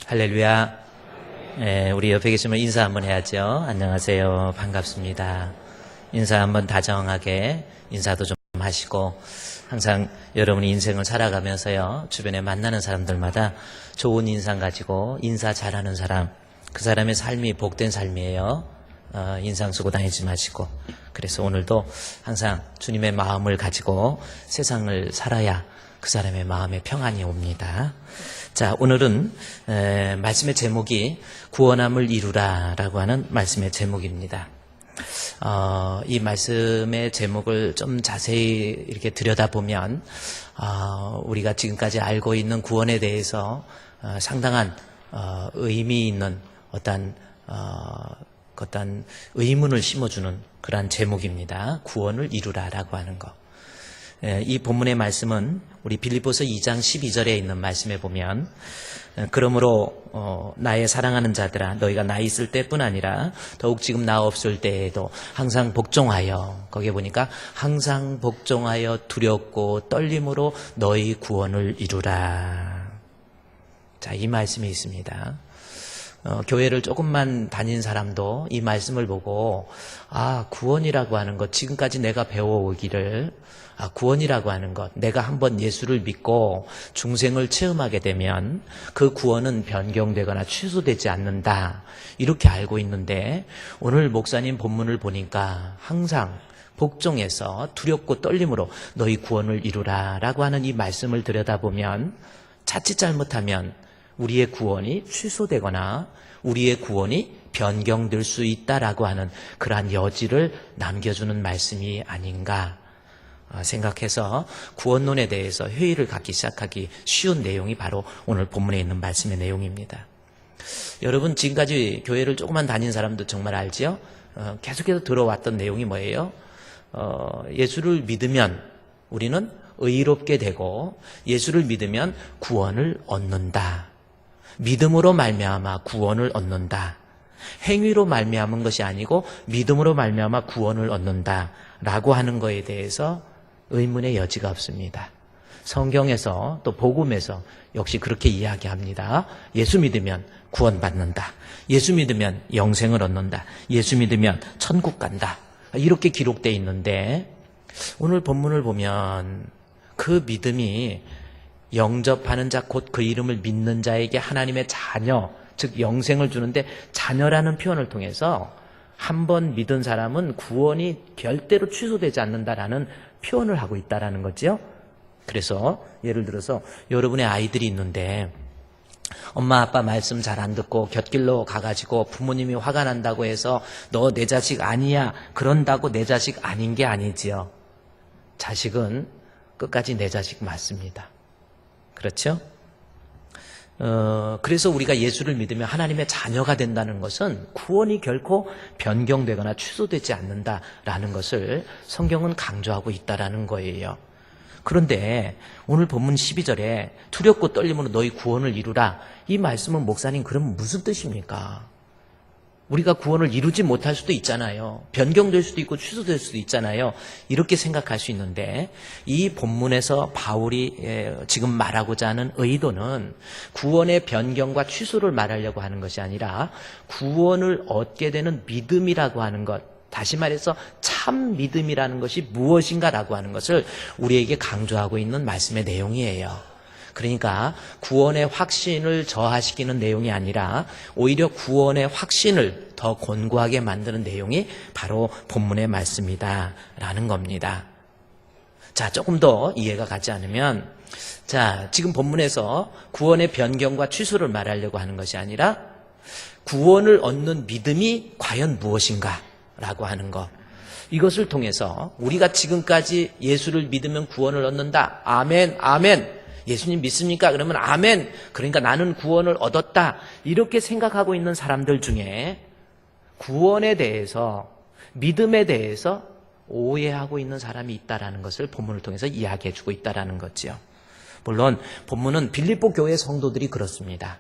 할렐루야. 우리 옆에 계시면 인사 한번 해야죠. 안녕하세요. 반갑습니다. 인사 한번 다정하게 인사도 좀 하시고, 항상 여러분이 인생을 살아가면서요, 주변에 만나는 사람들마다 좋은 인상 가지고 인사 잘하는 사람, 그 사람의 삶이 복된 삶이에요. 인상 쓰고 다니지 마시고. 그래서 오늘도 항상 주님의 마음을 가지고 세상을 살아야 그 사람의 마음에 평안이 옵니다. 자, 오늘은 말씀의 제목이 구원함을 이루라 라고 하는 말씀의 제목입니다. 이 말씀의 제목을 좀 자세히 이렇게 들여다보면 우리가 지금까지 알고 있는 구원에 대해서 상당한 의미 있는 어떤 의문을 심어주는 그러한 제목입니다. 구원을 이루라라고 하는 것. 이 본문의 말씀은 우리 빌립보서 2장 12절에 있는 말씀에 보면, 그러므로 나의 사랑하는 자들아, 너희가 나 있을 때뿐 아니라 더욱 지금 나 없을 때에도 항상 복종하여, 거기에 보니까 항상 복종하여 두렵고 떨림으로 너희 구원을 이루라. 자, 이 말씀이 있습니다. 교회를 조금만 다닌 사람도 이 말씀을 보고, 구원이라고 하는 것, 지금까지 내가 배워오기를, 구원이라고 하는 것, 내가 한번 예수를 믿고 중생을 체험하게 되면 그 구원은 변경되거나 취소되지 않는다, 이렇게 알고 있는데, 오늘 목사님 본문을 보니까 항상 복종해서 두렵고 떨림으로 너희 구원을 이루라 라고 하는 이 말씀을 들여다보면, 자칫 잘못하면 우리의 구원이 취소되거나 우리의 구원이 변경될 수 있다라고 하는 그러한 여지를 남겨주는 말씀이 아닌가 생각해서 구원론에 대해서 회의를 갖기 시작하기 쉬운 내용이 바로 오늘 본문에 있는 말씀의 내용입니다. 여러분, 지금까지 교회를 조금만 다닌 사람도 정말 알지요? 계속해서 들어왔던 내용이 뭐예요? 예수를 믿으면 우리는 의롭게 되고, 예수를 믿으면 구원을 얻는다. 믿음으로 말미암아 구원을 얻는다. 행위로 말미암은 것이 아니고 믿음으로 말미암아 구원을 얻는다라고 하는 것에 대해서 의문의 여지가 없습니다. 성경에서 또 복음에서 역시 그렇게 이야기합니다. 예수 믿으면 구원받는다. 예수 믿으면 영생을 얻는다. 예수 믿으면 천국 간다. 이렇게 기록되어 있는데, 오늘 본문을 보면 그 믿음이 영접하는 자, 곧 그 이름을 믿는 자에게 하나님의 자녀, 즉 영생을 주는데 자녀라는 표현을 통해서 한 번 믿은 사람은 구원이 절대로 취소되지 않는다라는 표현을 하고 있다라는 거죠. 그래서 예를 들어서 여러분의 아이들이 있는데, 엄마 아빠 말씀 잘 안 듣고 곁길로 가가지고 부모님이 화가 난다고 해서 너 내 자식 아니야 그런다고 내 자식 아닌 게 아니지요. 자식은 끝까지 내 자식 맞습니다. 그렇죠? 그래서 우리가 예수를 믿으면 하나님의 자녀가 된다는 것은 구원이 결코 변경되거나 취소되지 않는다라는 것을 성경은 강조하고 있다라는 거예요. 그런데 오늘 본문 12절에 두렵고 떨림으로 너희 구원을 이루라, 이 말씀은 목사님 그럼 무슨 뜻입니까? 우리가 구원을 이루지 못할 수도 있잖아요. 변경될 수도 있고 취소될 수도 있잖아요. 이렇게 생각할 수 있는데, 이 본문에서 바울이 지금 말하고자 하는 의도는 구원의 변경과 취소를 말하려고 하는 것이 아니라 구원을 얻게 되는 믿음이라고 하는 것, 다시 말해서 참 믿음이라는 것이 무엇인가라고 하는 것을 우리에게 강조하고 있는 말씀의 내용이에요. 그러니까 구원의 확신을 저하시키는 내용이 아니라 오히려 구원의 확신을 더 곤고하게 만드는 내용이 바로 본문의 말씀이다라는 겁니다. 자, 조금 더 이해가 가지 않으면, 자, 지금 본문에서 구원의 변경과 취소를 말하려고 하는 것이 아니라 구원을 얻는 믿음이 과연 무엇인가라고 하는 것, 이것을 통해서 우리가 지금까지 예수를 믿으면 구원을 얻는다. 아멘, 아멘. 예수님 믿습니까? 그러면 아멘. 그러니까 나는 구원을 얻었다. 이렇게 생각하고 있는 사람들 중에 구원에 대해서, 믿음에 대해서 오해하고 있는 사람이 있다라는 것을 본문을 통해서 이야기해 주고 있다라는 거죠. 물론 본문은 빌립보 교회 성도들이 그렇습니다.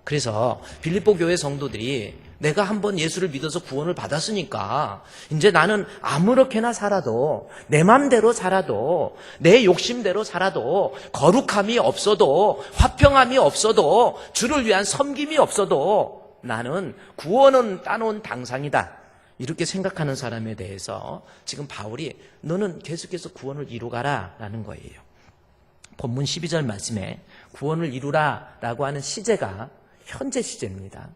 그래서 빌립보 교회 성도들이 내가 한번 예수를 믿어서 구원을 받았으니까 이제 나는 아무렇게나 살아도 내 맘대로 살아도 내 욕심대로 살아도 거룩함이 없어도 화평함이 없어도 주를 위한 섬김이 없어도 나는 구원은 따놓은 당상이다. 이렇게 생각하는 사람에 대해서 지금 바울이 너는 계속해서 구원을 이루가라 라는 거예요. 본문 12절 말씀에 구원을 이루라 라고 하는 시제가 현재 시제입니다.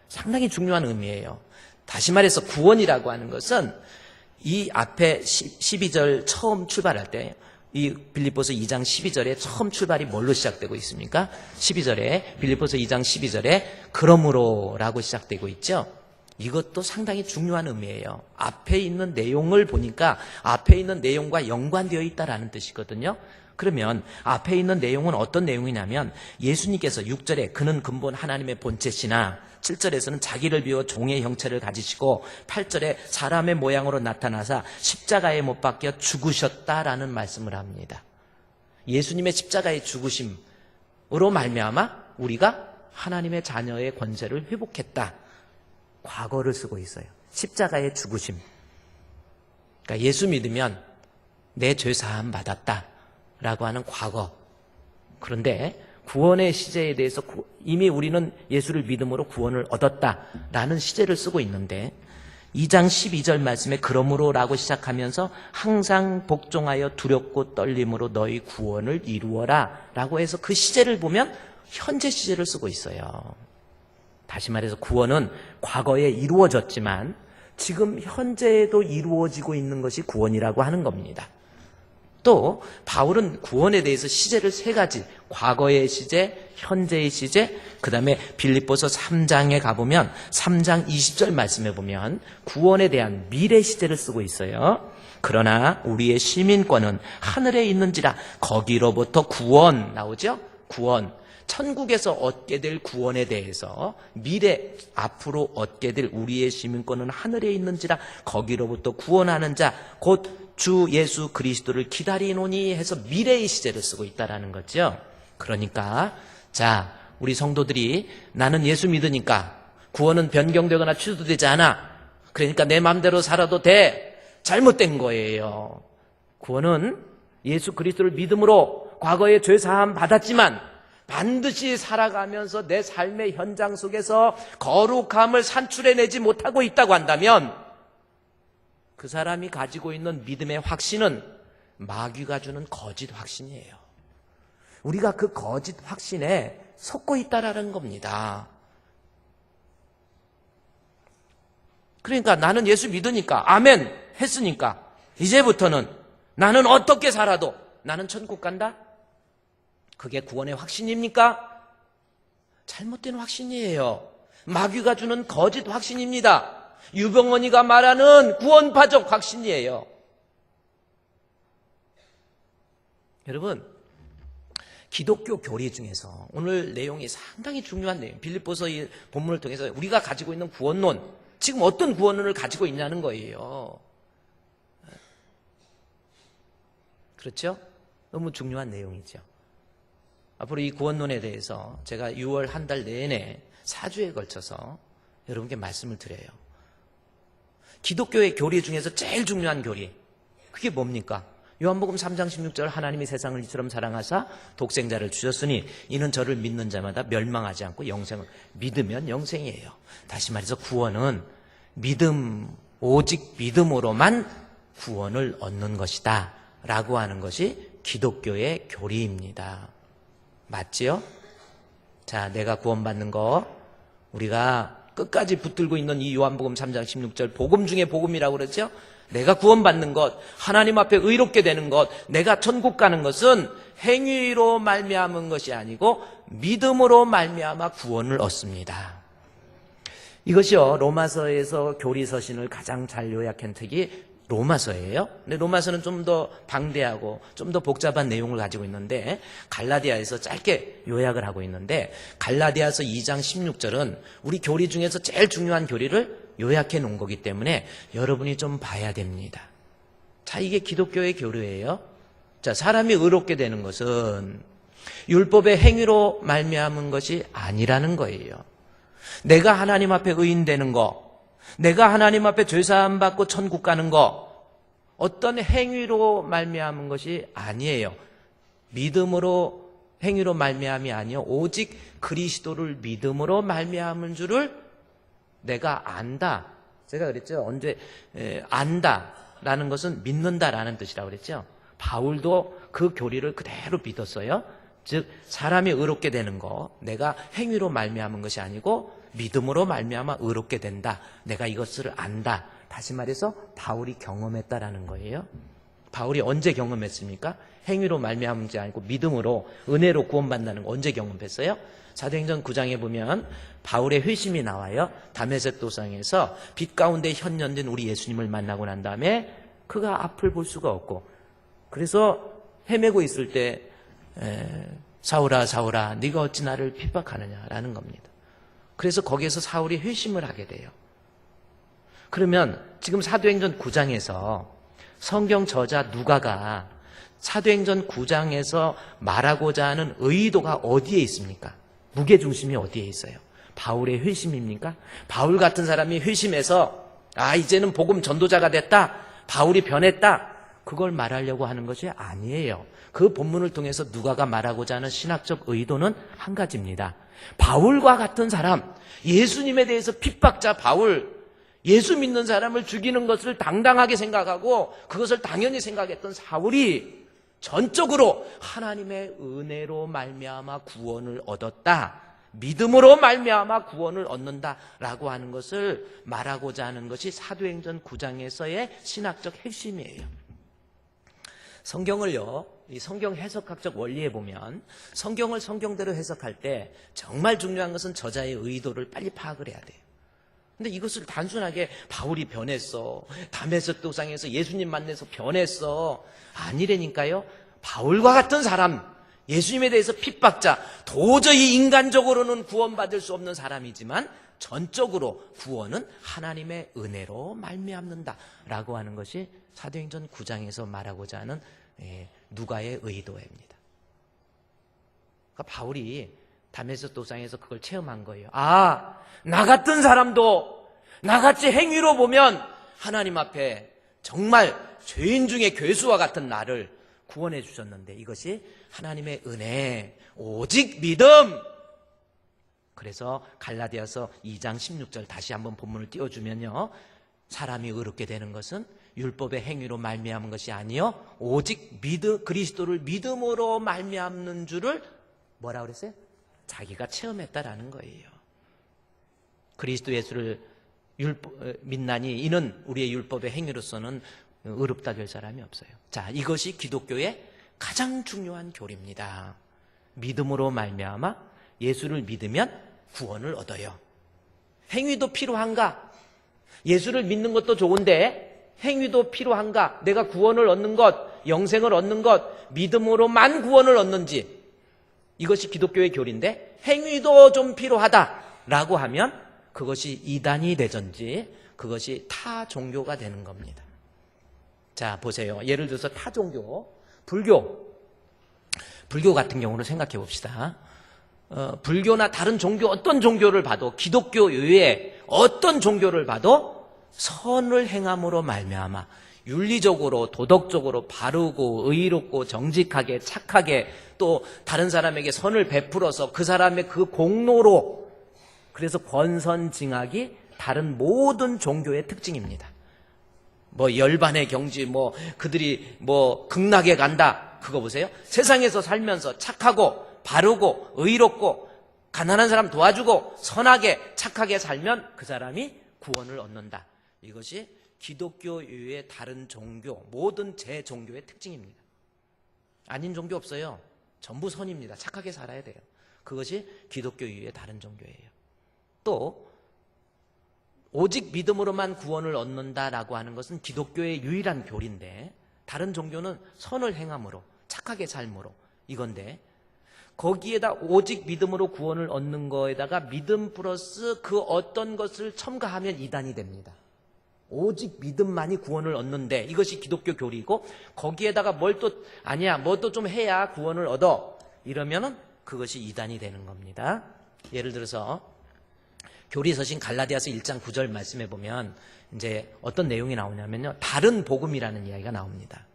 상당히 중요한 의미예요. 다시 말해서 구원이라고 하는 것은 이 앞에 12절 처음 출발할 때 이 빌립보서 2장 12절에 처음 출발이 뭘로 시작되고 있습니까? 12절에 빌립보서 2장 12절에 그러므로 라고 시작되고 있죠. 이것도 상당히 중요한 의미예요. 앞에 있는 내용을 보니까 앞에 있는 내용과 연관되어 있다라는 뜻이거든요. 그러면 앞에 있는 내용은 어떤 내용이냐면 예수님께서 6절에 그는 근본 하나님의 본체시나 7절에서는 자기를 비워 종의 형체를 가지시고 8절에 사람의 모양으로 나타나사 십자가에 못 박혀 죽으셨다라는 말씀을 합니다. 예수님의 십자가의 죽으심으로 말미암아 우리가 하나님의 자녀의 권세를 회복했다. 과거를 쓰고 있어요. 십자가의 죽으심. 그러니까 예수 믿으면 내 죄 사함 받았다 라고 하는 과거. 그런데 구원의 시제에 대해서 이미 우리는 예수를 믿음으로 구원을 얻었다라는 시제를 쓰고 있는데 2장 12절 말씀에 그러므로 라고 시작하면서 항상 복종하여 두렵고 떨림으로 너희 구원을 이루어라 라고 해서 그 시제를 보면 현재 시제를 쓰고 있어요. 다시 말해서 구원은 과거에 이루어졌지만 지금 현재에도 이루어지고 있는 것이 구원이라고 하는 겁니다. 또 바울은 구원에 대해서 시제를 세 가지, 과거의 시제, 현재의 시제, 그 다음에 빌립보서 3장에 가보면 3장 20절 말씀에 보면 구원에 대한 미래 시제를 쓰고 있어요. 그러나 우리의 시민권은 하늘에 있는지라 거기로부터 구원 나오죠? 구원. 천국에서 얻게 될 구원에 대해서 미래 앞으로 얻게 될 우리의 시민권은 하늘에 있는지라 거기로부터 구원하는 자 곧 주 예수 그리스도를 기다리노니 해서 미래의 시제를 쓰고 있다라는 거죠. 그러니까 자 우리 성도들이 나는 예수 믿으니까 구원은 변경되거나 취소되지 않아. 그러니까 내 마음대로 살아도 돼. 잘못된 거예요. 구원은 예수 그리스도를 믿음으로 과거에 죄 사함 받았지만 반드시 살아가면서 내 삶의 현장 속에서 거룩함을 산출해내지 못하고 있다고 한다면 그 사람이 가지고 있는 믿음의 확신은 마귀가 주는 거짓 확신이에요. 우리가 그 거짓 확신에 속고 있다라는 겁니다. 그러니까 나는 예수 믿으니까 아멘 했으니까 이제부터는 나는 어떻게 살아도 나는 천국 간다? 그게 구원의 확신입니까? 잘못된 확신이에요. 마귀가 주는 거짓 확신입니다. 유병원이가 말하는 구원파적 확신이에요. 여러분, 기독교 교리 중에서 오늘 내용이 상당히 중요한 내용, 빌립보서 이 본문을 통해서 우리가 가지고 있는 구원론, 지금 어떤 구원론을 가지고 있냐는 거예요. 그렇죠? 너무 중요한 내용이죠. 앞으로 이 구원론에 대해서 제가 6월 한 달 내내 4주에 걸쳐서 여러분께 말씀을 드려요. 기독교의 교리 중에서 제일 중요한 교리, 그게 뭡니까? 요한복음 3장 16절 하나님이 세상을 이처럼 사랑하사 독생자를 주셨으니 이는 저를 믿는 자마다 멸망하지 않고 영생을 믿으면 영생이에요. 다시 말해서 구원은 믿음, 오직 믿음으로만 구원을 얻는 것이다 라고 하는 것이 기독교의 교리입니다. 맞지요? 자, 내가 구원받는 거 우리가 끝까지 붙들고 있는 이 요한복음 3장 16절 복음 중에 복음이라고 그러죠? 내가 구원받는 것, 하나님 앞에 의롭게 되는 것, 내가 천국 가는 것은 행위로 말미암은 것이 아니고 믿음으로 말미암아 구원을 얻습니다. 이것이요, 로마서에서 교리 서신을 가장 잘 요약한 책이 로마서예요. 근데 로마서는 좀 더 방대하고 좀 더 복잡한 내용을 가지고 있는데 갈라디아에서 짧게 요약을 하고 있는데 갈라디아서 2장 16절은 우리 교리 중에서 제일 중요한 교리를 요약해 놓은 거기 때문에 여러분이 좀 봐야 됩니다. 자, 이게 기독교의 교리예요. 자, 사람이 의롭게 되는 것은 율법의 행위로 말미암은 것이 아니라는 거예요. 내가 하나님 앞에 의인되는 거, 내가 하나님 앞에 죄사함 받고 천국 가는 거, 어떤 행위로 말미암은 것이 아니에요. 믿음으로 행위로 말미암이 아니요 오직 그리스도를 믿음으로 말미암은 줄을 내가 안다. 제가 그랬죠. 언제 안다라는 것은 믿는다라는 뜻이라고 그랬죠. 바울도 그 교리를 그대로 믿었어요. 즉 사람이 의롭게 되는 거, 내가 행위로 말미암은 것이 아니고 믿음으로 말미암아 의롭게 된다. 내가 이것을 안다. 다시 말해서 바울이 경험했다라는 거예요. 바울이 언제 경험했습니까? 행위로 말미암은 게 아니고 믿음으로 은혜로 구원받는다는 거 언제 경험했어요? 사도행전 9장에 보면 바울의 회심이 나와요. 다메섹 도상에서 빛 가운데 현현된 우리 예수님을 만나고 난 다음에 그가 앞을 볼 수가 없고, 그래서 헤매고 있을 때 사울아 사울아 네가 어찌 나를 핍박하느냐라는 겁니다. 그래서 거기에서 사울이 회심을 하게 돼요. 그러면 지금 사도행전 9장에서 성경 저자 누가가 사도행전 9장에서 말하고자 하는 의도가 어디에 있습니까? 무게중심이 어디에 있어요? 바울의 회심입니까? 바울 같은 사람이 회심해서 이제는 복음 전도자가 됐다, 바울이 변했다, 그걸 말하려고 하는 것이 아니에요. 그 본문을 통해서 누가가 말하고자 하는 신학적 의도는 한 가지입니다. 바울과 같은 사람, 예수님에 대해서 핍박자 바울, 예수 믿는 사람을 죽이는 것을 당당하게 생각하고 그것을 당연히 생각했던 사울이 전적으로 하나님의 은혜로 말미암아 구원을 얻었다, 믿음으로 말미암아 구원을 얻는다라고 하는 것을 말하고자 하는 것이 사도행전 9장에서의 신학적 핵심이에요. 성경을요, 이 성경 해석학적 원리에 보면 성경을 성경대로 해석할 때 정말 중요한 것은 저자의 의도를 빨리 파악을 해야 돼요. 근데 이것을 단순하게 바울이 변했어, 다메섹 도상에서 예수님 만나서 변했어, 아니라니까요. 바울과 같은 사람, 예수님에 대해서 핍박자, 도저히 인간적으로는 구원받을 수 없는 사람이지만 전적으로 구원은 하나님의 은혜로 말미암는다라고 하는 것이 사도행전 9장에서 말하고자 하는 누가의 의도입니다. 그러니까 바울이 다메섹 도상에서 그걸 체험한 거예요. 나 같은 사람도 나같이 행위로 보면 하나님 앞에 정말 죄인 중에 괴수와 같은 나를 구원해 주셨는데 이것이 하나님의 은혜, 오직 믿음. 그래서 갈라디아서 2장 16절 다시 한번 본문을 띄워주면요, 사람이 의롭게 되는 것은 율법의 행위로 말미암은 것이 아니요 오직 그리스도를 믿음으로 말미암는 줄을 뭐라고 그랬어요? 자기가 체험했다라는 거예요. 그리스도 예수를 믿나니 이는 우리의 율법의 행위로서는 의롭다 될 사람이 없어요. 자, 이것이 기독교의 가장 중요한 교리입니다. 믿음으로 말미암아 예수를 믿으면 구원을 얻어요. 행위도 필요한가? 예수를 믿는 것도 좋은데 행위도 필요한가? 내가 구원을 얻는 것, 영생을 얻는 것, 믿음으로만 구원을 얻는지, 이것이 기독교의 교리인데 행위도 좀 필요하다라고 하면 그것이 이단이 되든지 그것이 타 종교가 되는 겁니다. 자, 보세요. 예를 들어서 타 종교, 불교 같은 경우를 생각해 봅시다. 불교나 다른 종교, 어떤 종교를 봐도, 기독교 외에 어떤 종교를 봐도 선을 행함으로 말미암아 윤리적으로, 도덕적으로 바르고 의롭고 정직하게 착하게 또 다른 사람에게 선을 베풀어서 그 사람의 그 공로로, 그래서 권선징악이 다른 모든 종교의 특징입니다. 열반의 경지, 그들이 극락에 간다, 그거 보세요. 세상에서 살면서 착하고 바르고 의롭고 가난한 사람 도와주고 선하게 착하게 살면 그 사람이 구원을 얻는다. 이것이 기독교 이외의 다른 종교, 모든 제종교의 특징입니다. 아닌 종교 없어요. 전부 선입니다. 착하게 살아야 돼요. 그것이 기독교 이외의 다른 종교예요. 또 오직 믿음으로만 구원을 얻는다라고 하는 것은 기독교의 유일한 교리인데, 다른 종교는 선을 행함으로 착하게 삶으로 이건데, 거기에다 오직 믿음으로 구원을 얻는 거에다가 믿음 플러스 그 어떤 것을 첨가하면 이단이 됩니다. 오직 믿음만이 구원을 얻는데 이것이 기독교 교리고, 거기에다가 뭘 또 좀 해야 구원을 얻어, 이러면은 그것이 이단이 되는 겁니다. 예를 들어서 교리서신 갈라디아서 1장 9절 말씀해 보면 이제 어떤 내용이 나오냐면요. 다른 복음이라는 이야기가 나옵니다.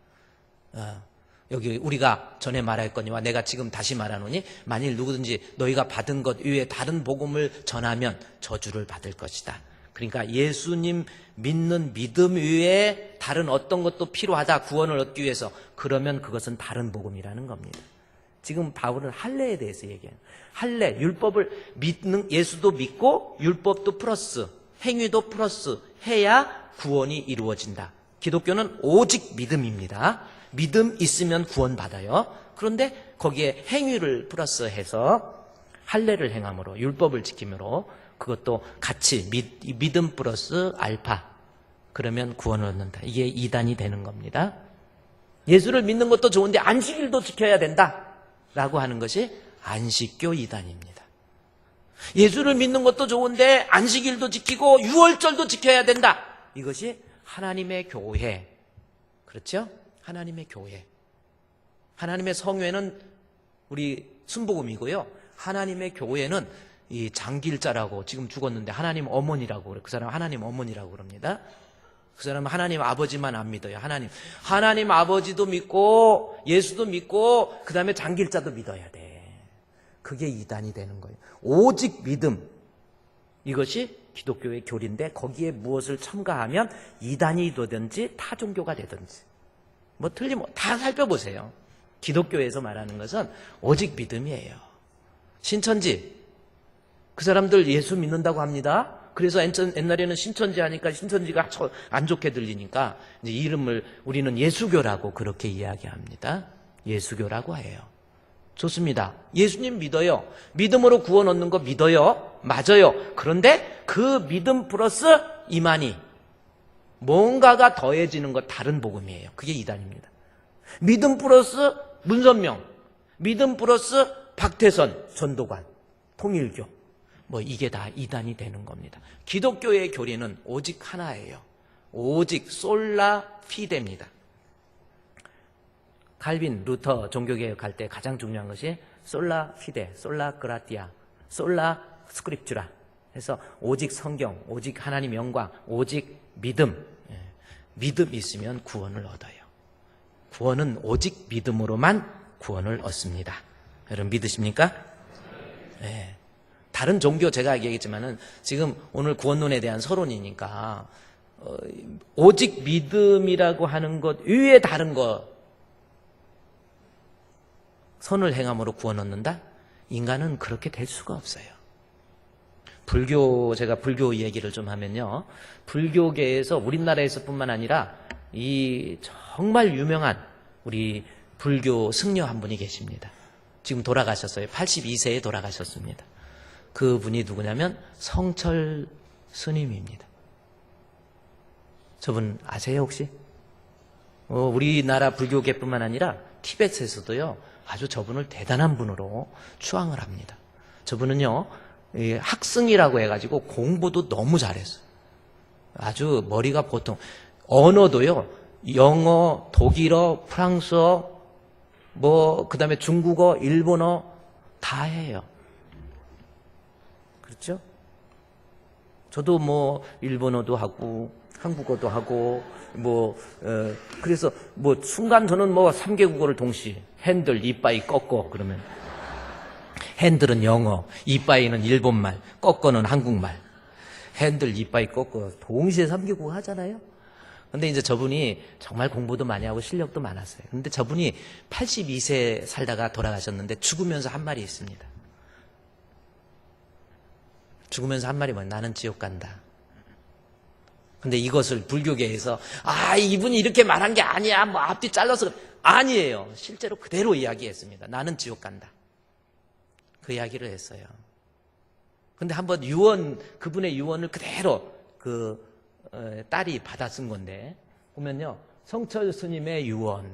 여기 우리가 전에 말하였거니와 내가 지금 다시 말하노니 만일 누구든지 너희가 받은 것 외에 다른 복음을 전하면 저주를 받을 것이다. 그러니까 예수님 믿는 믿음 외에 다른 어떤 것도 필요하다. 구원을 얻기 위해서. 그러면 그것은 다른 복음이라는 겁니다. 지금 바울은 할례에 대해서 얘기해요. 할례, 율법을 믿는, 예수도 믿고 율법도 플러스, 행위도 플러스 해야 구원이 이루어진다. 기독교는 오직 믿음입니다. 믿음 있으면 구원받아요. 그런데 거기에 행위를 플러스해서 할례를 행함으로, 율법을 지킴으로 그것도 같이 믿음 플러스 알파, 그러면 구원을 얻는다. 이게 이단이 되는 겁니다. 예수를 믿는 것도 좋은데 안식일도 지켜야 된다 라고 하는 것이 안식교 이단입니다. 예수를 믿는 것도 좋은데 안식일도 지키고 유월절도 지켜야 된다. 이것이 하나님의 교회. 그렇죠? 하나님의 교회. 하나님의 성회는 우리 순복음이고요. 하나님의 교회는 이 장길자라고 지금 죽었는데 하나님 어머니라고 그래요. 그 사람 하나님 어머니라고 그럽니다. 그 사람은 하나님 아버지만 안 믿어요. 하나님 아버지도 믿고 예수도 믿고 그 다음에 장길자도 믿어야 돼. 그게 이단이 되는 거예요. 오직 믿음. 이것이 기독교의 교리인데 거기에 무엇을 첨가하면 이단이 되든지 타 종교가 되든지 뭐 다 살펴보세요. 기독교에서 말하는 것은 오직 믿음이에요. 신천지 그 사람들 예수 믿는다고 합니다. 그래서 옛날에는 신천지 하니까 신천지가 안 좋게 들리니까 이제 이름을 우리는 예수교라고 그렇게 이야기합니다. 예수교라고 해요. 좋습니다. 예수님 믿어요. 믿음으로 구원 얻는 거 믿어요. 맞아요. 그런데 그 믿음 플러스 이만희, 뭔가가 더해지는 것 다른 복음이에요. 그게 이단입니다. 믿음 플러스 문선명, 믿음 플러스 박태선 전도관, 통일교, 뭐 이게 다 이단이 되는 겁니다. 기독교의 교리는 오직 하나예요. 오직 솔라 피데입니다. 칼빈, 루터 종교개혁할 때 가장 중요한 것이 솔라 피데, 솔라 그라티아, 솔라 스크립추라 해서 오직 성경, 오직 하나님 영광, 오직 믿음. 믿음 있으면 구원을 얻어요. 구원은 오직 믿음으로만 구원을 얻습니다. 여러분 믿으십니까? 네. 다른 종교 제가 얘기했지만은 지금 오늘 구원론에 대한 서론이니까 오직 믿음이라고 하는 것 위에 다른 것 선을 행함으로 구원 얻는다? 인간은 그렇게 될 수가 없어요. 제가 불교 얘기를 좀 하면요. 불교계에서 우리나라에서뿐만 아니라 이 정말 유명한 우리 불교 승려 한 분이 계십니다. 지금 돌아가셨어요. 82세에 돌아가셨습니다. 그분이 누구냐면 성철 스님입니다. 저분 아세요 혹시? 우리나라 불교계뿐만 아니라 티베트에서도요. 아주 저분을 대단한 분으로 추앙을 합니다. 저분은요. 학승이라고 해가지고 공부도 너무 잘했어요. 아주 머리가 보통 언어도요. 영어, 독일어, 프랑스어, 그 다음에 중국어, 일본어 다 해요. 그렇죠? 저도 일본어도 하고 한국어도 하고 그래서 순간 저는 3개국어를 동시에 핸들 이빠이 꺾어 그러면 핸들은 영어, 이빠이는 일본말, 꺾어는 한국말. 핸들 이빠이 꺾어 동시에 3개국어 하잖아요. 근데 이제 저분이 정말 공부도 많이 하고 실력도 많았어요. 근데 저분이 82세 살다가 돌아가셨는데 죽으면서 한 말이 있습니다. 죽으면서 한 말이 뭐냐? 나는 지옥 간다. 근데 이것을 불교계에서 이분이 이렇게 말한 게 아니야. 앞뒤 잘라서 아니에요. 실제로 그대로 이야기했습니다. 나는 지옥 간다. 그 이야기를 했어요. 근데 한번 그분의 유언을 그대로 딸이 받아 쓴 건데 보면요. 성철 스님의 유언.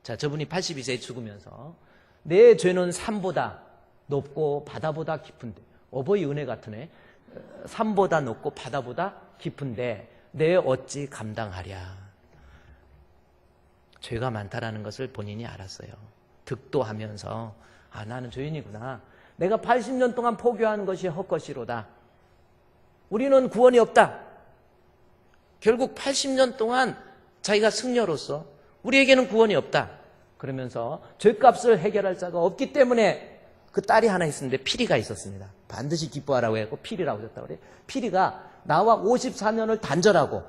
자, 저분이 82세에 죽으면서 내 죄는 산보다 높고 바다보다 깊은데 어버이 은혜 같으네. 산보다 높고 바다보다 깊은데 내 어찌 감당하랴. 죄가 많다라는 것을 본인이 알았어요. 득도하면서 아, 나는 죄인이구나. 내가 80년 동안 포교한 것이 헛것이로다. 우리는 구원이 없다. 결국 80년 동안 자기가 승려로서 우리에게는 구원이 없다. 그러면서 죄값을 해결할 자가 없기 때문에 그 딸이 하나 있었는데 피리가 있었습니다. 반드시 기뻐하라고 해서 피리라고 하셨다고 그래요. 피리가 나와 54년을 단절하고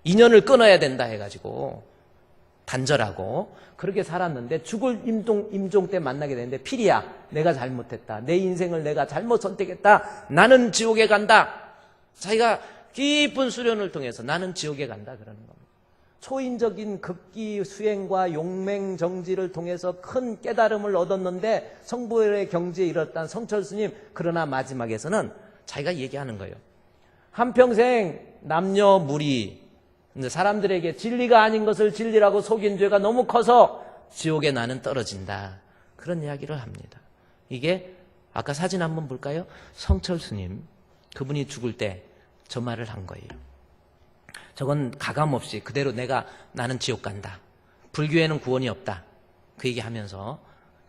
인연을 끊어야 된다 해가지고 단절하고 그렇게 살았는데 죽을 임종 때 만나게 되는데 피리야, 내가 잘못했다. 내 인생을 내가 잘못 선택했다. 나는 지옥에 간다. 자기가 깊은 수련을 통해서 나는 지옥에 간다 그러는 겁니다. 초인적인 극기 수행과 용맹정지를 통해서 큰 깨달음을 얻었는데 성불의 경지에 이르렀다는 성철 스님, 그러나 마지막에서는 자기가 얘기하는 거예요. 한평생 남녀 무리, 사람들에게 진리가 아닌 것을 진리라고 속인 죄가 너무 커서 지옥에 나는 떨어진다. 그런 이야기를 합니다. 이게 아까 사진 한번 볼까요? 성철 스님, 그분이 죽을 때 저 말을 한 거예요. 저건 가감없이 그대로 나는 지옥 간다. 불교에는 구원이 없다. 그 얘기하면서.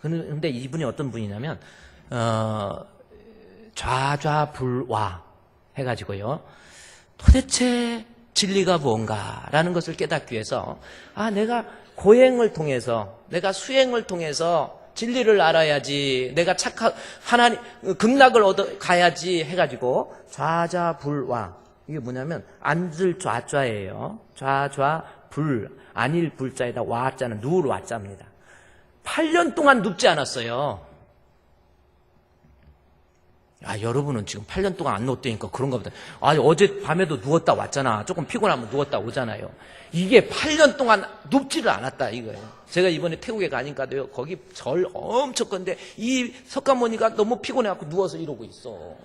근데 이분이 어떤 분이냐면 좌좌불와 해가지고요. 도대체 진리가 무언가라는 것을 깨닫기 위해서 내가 고행을 통해서 내가 수행을 통해서 진리를 알아야지, 내가 하나님 극락을 얻어 가야지 해가지고 좌좌불와, 이게 뭐냐면 앉을 좌좌예요. 좌좌불, 안일 불자에다 와자는 누울 와자입니다. 8년 동안 눕지 않았어요. 여러분은 지금 8년 동안 안 누웠다니까 그런가 보다. 어제 밤에도 누웠다 왔잖아. 조금 피곤하면 누웠다 오잖아요. 이게 8년 동안 눕지를 않았다 이거예요. 제가 이번에 태국에 가니까도요, 거기 절 엄청 건데 이 석가모니가 너무 피곤해갖고 누워서 이러고 있어.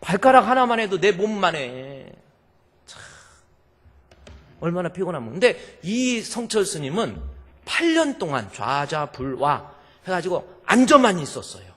발가락 하나만 해도 내 몸만 해. 참, 얼마나 피곤하면. 근데 이 성철 스님은 8년 동안 좌좌불와 해가지고 앉아만 있었어요.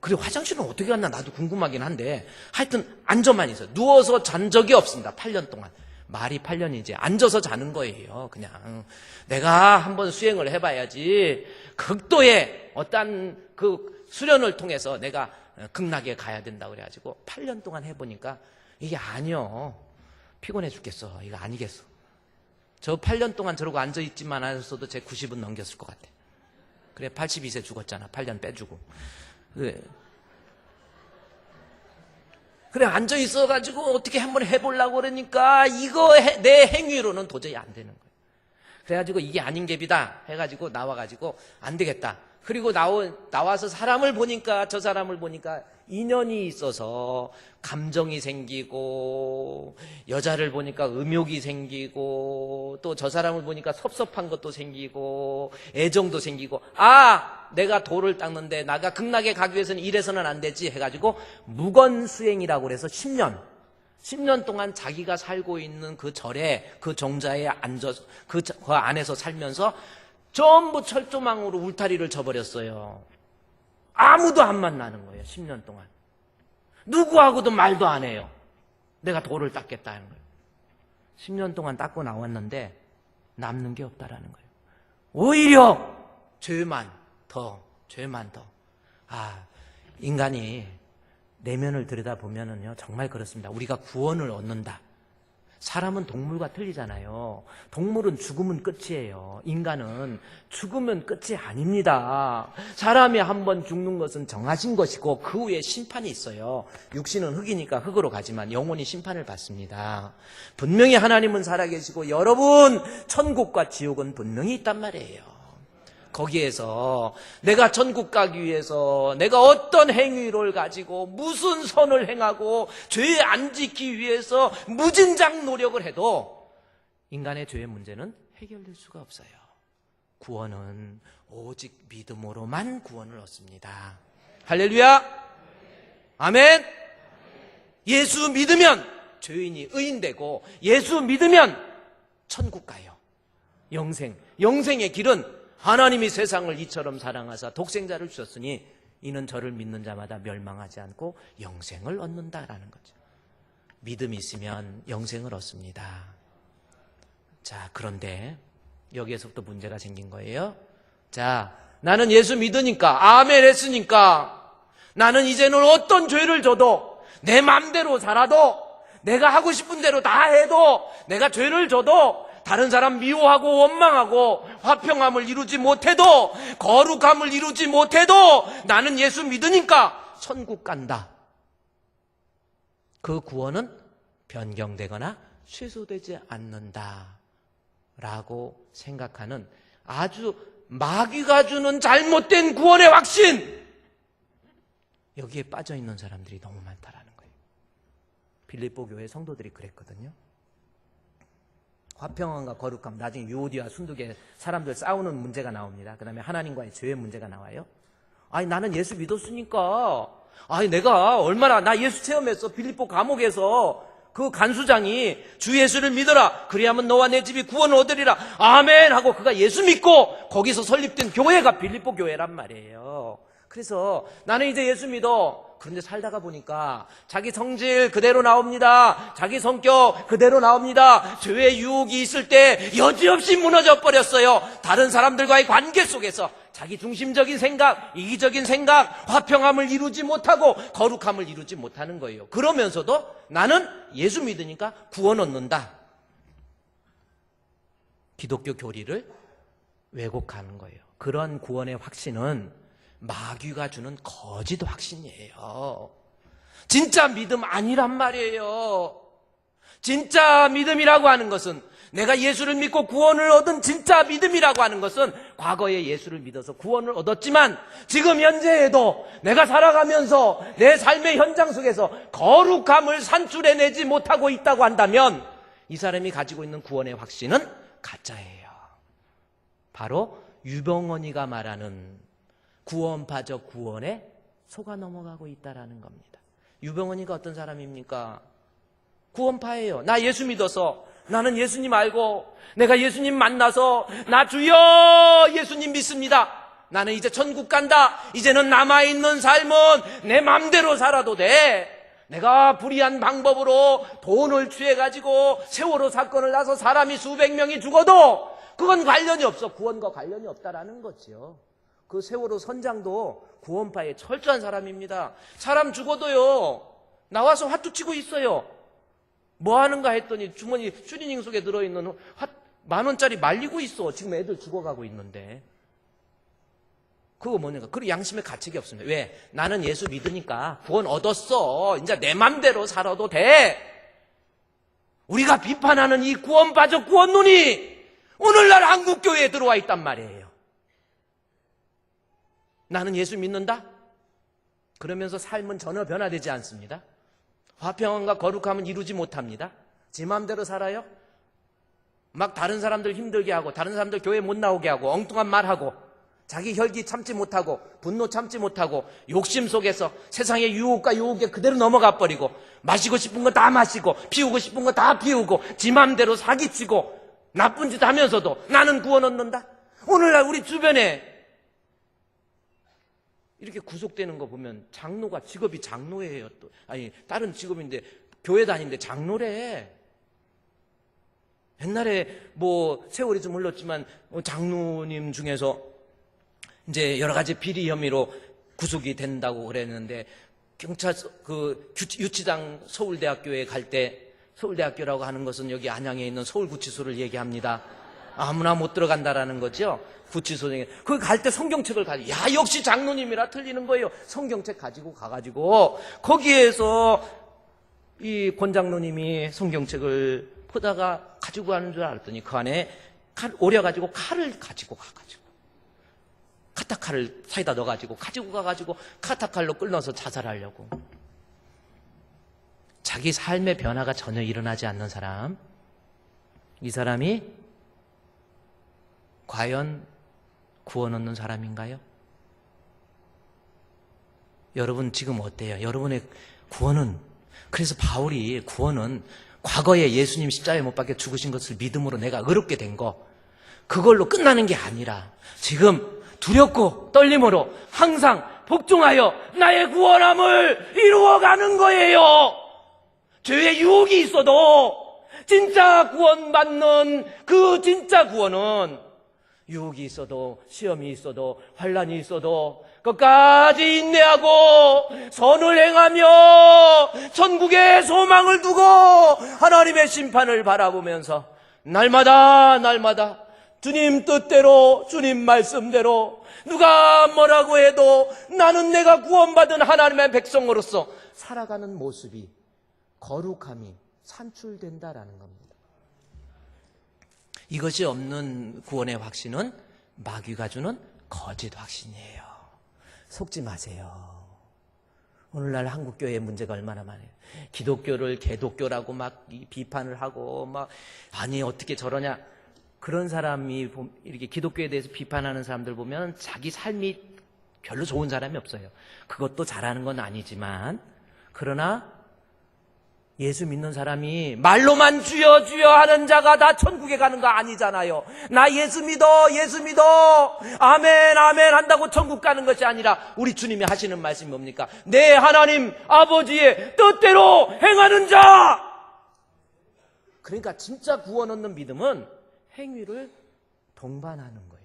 그래, 화장실은 어떻게 갔나 나도 궁금하긴 한데, 하여튼 앉아만 있어요. 누워서 잔 적이 없습니다. 8년 동안. 말이 8년이지. 앉아서 자는 거예요. 그냥. 내가 한번 수행을 해봐야지. 극도의 어떤 그 수련을 통해서 내가 극락에 가야 된다고 그래가지고 8년 동안 해보니까 이게 아니요. 피곤해 죽겠어. 이거 아니겠어. 저 8년 동안 저러고 앉아있지만 않았어도 제 90은 넘겼을 것 같아. 그래, 82세 죽었잖아. 8년 빼주고. 그래, 앉아있어가지고 어떻게 한번 해보려고 그러니까 내 행위로는 도저히 안 되는 거예요. 그래가지고 이게 아닌 갭이다 해가지고 나와가지고 안 되겠다. 그리고 나와서 사람을 보니까, 저 사람을 보니까 인연이 있어서 감정이 생기고, 여자를 보니까 음욕이 생기고, 또 저 사람을 보니까 섭섭한 것도 생기고, 애정도 생기고, 내가 도를 닦는데 나가 극락에 가기 위해서는 이래서는 안 되지 해가지고 무건수행이라고 그래서 10년 동안 자기가 살고 있는 그 절에, 그 정자에 앉아서 그 안에서 살면서 전부 철조망으로 울타리를 쳐버렸어요. 아무도 안 만나는 거예요. 10년 동안. 누구하고도 말도 안 해요. 내가 도를 닦겠다는 거예요. 10년 동안 닦고 나왔는데 남는 게 없다라는 거예요. 오히려 죄만 더. 인간이 내면을 들여다보면은요, 정말 그렇습니다. 우리가 구원을 얻는다. 사람은 동물과 틀리잖아요. 동물은 죽으면 끝이에요. 인간은 죽으면 끝이 아닙니다. 사람이 한번 죽는 것은 정하신 것이고 그 후에 심판이 있어요. 육신은 흙이니까 흙으로 가지만 영혼이 심판을 받습니다. 분명히 하나님은 살아계시고 여러분, 천국과 지옥은 분명히 있단 말이에요. 거기에서 내가 천국 가기 위해서 내가 어떤 행위를 가지고 무슨 선을 행하고 죄 안 지키기 위해서 무진장 노력을 해도 인간의 죄의 문제는 해결될 수가 없어요. 구원은 오직 믿음으로만 구원을 얻습니다. 할렐루야. 아멘. 예수 믿으면 죄인이 의인되고 예수 믿으면 천국 가요. 영생의 길은 하나님이 세상을 이처럼 사랑하사 독생자를 주셨으니 이는 저를 믿는 자마다 멸망하지 않고 영생을 얻는다라는 거죠. 믿음이 있으면 영생을 얻습니다. 자, 그런데 여기에서부터 문제가 생긴 거예요. 자, 나는 예수 믿으니까, 아멘 했으니까, 나는 이제는 어떤 죄를 져도, 내 맘대로 살아도, 내가 하고 싶은 대로 다 해도, 내가 죄를 져도, 다른 사람 미워하고 원망하고, 화평함을 이루지 못해도, 거룩함을 이루지 못해도, 나는 예수 믿으니까, 천국 간다. 그 구원은 변경되거나 취소되지 않는다. 라고 생각하는 아주 마귀가 주는 잘못된 구원의 확신, 여기에 빠져 있는 사람들이 너무 많다라는 거예요. 빌립보 교회 성도들이 그랬거든요. 화평함과 거룩함, 나중에 유오디와 순두계 사람들 싸우는 문제가 나옵니다. 그 다음에 하나님과의 죄의 문제가 나와요. 아니 나는 예수 믿었으니까, 아니 내가 얼마나, 나 예수 체험했어. 빌립보 감옥에서 그 간수장이 주 예수를 믿어라, 그리하면 너와 내 집이 구원을 얻으리라, 아멘 하고 그가 예수 믿고 거기서 설립된 교회가 빌립보 교회란 말이에요. 그래서 나는 이제 예수 믿어. 그런데 살다가 보니까 자기 성질 그대로 나옵니다. 자기 성격 그대로 나옵니다. 죄의 유혹이 있을 때 여지없이 무너져 버렸어요. 다른 사람들과의 관계 속에서 자기 중심적인 생각, 이기적인 생각, 화평함을 이루지 못하고 거룩함을 이루지 못하는 거예요. 그러면서도 나는 예수 믿으니까 구원 얻는다. 기독교 교리를 왜곡하는 거예요. 그런 구원의 확신은 마귀가 주는 거짓 확신이에요. 진짜 믿음 아니란 말이에요. 진짜 믿음이라고 하는 것은, 내가 예수를 믿고 구원을 얻은 진짜 믿음이라고 하는 것은, 과거에 예수를 믿어서 구원을 얻었지만 지금 현재에도 내가 살아가면서 내 삶의 현장 속에서 거룩함을 산출해내지 못하고 있다고 한다면 이 사람이 가지고 있는 구원의 확신은 가짜예요. 바로 유병원이가 말하는 구원파적 구원에 속아 넘어가고 있다라는 겁니다. 유병원이가 어떤 사람입니까? 구원파예요. 나 예수 믿어서, 나는 예수님 알고, 내가 예수님 만나서, 나 주여 예수님 믿습니다. 나는 이제 천국 간다. 이제는 남아있는 삶은 내 맘대로 살아도 돼. 내가 불의한 방법으로 돈을 취해가지고 세월호 사건을 나서 사람이 수백 명이 죽어도 그건 관련이 없어. 구원과 관련이 없다라는 거죠. 그 세월호 선장도 구원파의 철저한 사람입니다. 사람 죽어도요, 나와서 화투 치고 있어요. 뭐 하는가 했더니 주머니 추리닝 속에 들어있는 10,000원짜리 말리고 있어. 지금 애들 죽어가고 있는데. 그거 뭐냐가, 그리고 양심의 가책이 없습니다. 왜? 나는 예수 믿으니까 구원 얻었어. 이제 내 맘대로 살아도 돼. 우리가 비판하는 이 구원파적 구원론이 오늘날 한국교회에 들어와 있단 말이에요. 나는 예수 믿는다? 그러면서 삶은 전혀 변화되지 않습니다. 화평함과 거룩함은 이루지 못합니다. 제 마음대로 살아요. 막 다른 사람들 힘들게 하고, 다른 사람들 교회 못 나오게 하고, 엉뚱한 말하고, 자기 혈기 참지 못하고, 분노 참지 못하고, 욕심 속에서 세상의 유혹과 유혹에 그대로 넘어가 버리고, 마시고 싶은 거 다 마시고, 피우고 싶은 거 다 피우고, 지 마음대로 사기치고, 나쁜 짓 하면서도 나는 구원 얻는다? 오늘날 우리 주변에 이렇게 구속되는 거 보면 장로가, 직업이 장로예요. 또 아니 다른 직업인데 교회 다니는데 장로래. 옛날에 뭐 세월이 좀 흘렀지만 장로님 중에서 이제 여러 가지 비리 혐의로 구속이 된다고 그랬는데, 경찰 그 유치장 서울대학교에 갈 때, 서울대학교라고 하는 것은 여기 안양에 있는 서울구치소를 얘기합니다. 아무나 못 들어간다라는 거죠. 구치소에. 거기 갈 때 성경책을 가지고, 야, 역시 장로님이라 틀리는 거예요. 성경책 가지고 가가지고, 거기에서 이 권장로님이 성경책을 보다가 가지고 가는 줄 알았더니 그 안에 오려가지고 칼을 가지고 가가지고, 카타칼을 사이다 넣어가지고, 가지고 가가지고, 카타칼로 끌어서 자살하려고. 자기 삶의 변화가 전혀 일어나지 않는 사람, 이 사람이 과연 구원 얻는 사람인가요? 여러분 지금 어때요? 여러분의 구원은, 그래서 바울이 구원은 과거에 예수님 십자가에 못 박혀 죽으신 것을 믿음으로 내가 의롭게 된 거, 그걸로 끝나는 게 아니라 지금 두렵고 떨림으로 항상 복종하여 나의 구원함을 이루어가는 거예요. 죄의 유혹이 있어도, 진짜 구원받는 그 진짜 구원은 유혹이 있어도 시험이 있어도 환란이 있어도 끝까지 인내하고 선을 행하며 천국의 소망을 두고 하나님의 심판을 바라보면서 날마다 주님 뜻대로 주님 말씀대로 누가 뭐라고 해도 나는 내가 구원받은 하나님의 백성으로서 살아가는 모습이 거룩함이 산출된다라는 겁니다. 이것이 없는 구원의 확신은 마귀가 주는 거짓 확신이에요. 속지 마세요. 오늘날 한국교회의 문제가 얼마나 많아요. 기독교를 개독교라고 막 비판을 하고 막 아니 어떻게 저러냐. 그런 사람이 이렇게 기독교에 대해서 비판하는 사람들 보면 자기 삶이 별로 좋은 사람이 없어요. 그것도 잘하는 건 아니지만 그러나 예수 믿는 사람이 말로만 주여 주여 하는 자가 다 천국에 가는 거 아니잖아요. 나 예수 믿어 아멘 한다고 천국 가는 것이 아니라 우리 주님이 하시는 말씀이 뭡니까? 내 하나님 아버지의 뜻대로 행하는 자. 그러니까 진짜 구원 얻는 믿음은 행위를 동반하는 거예요.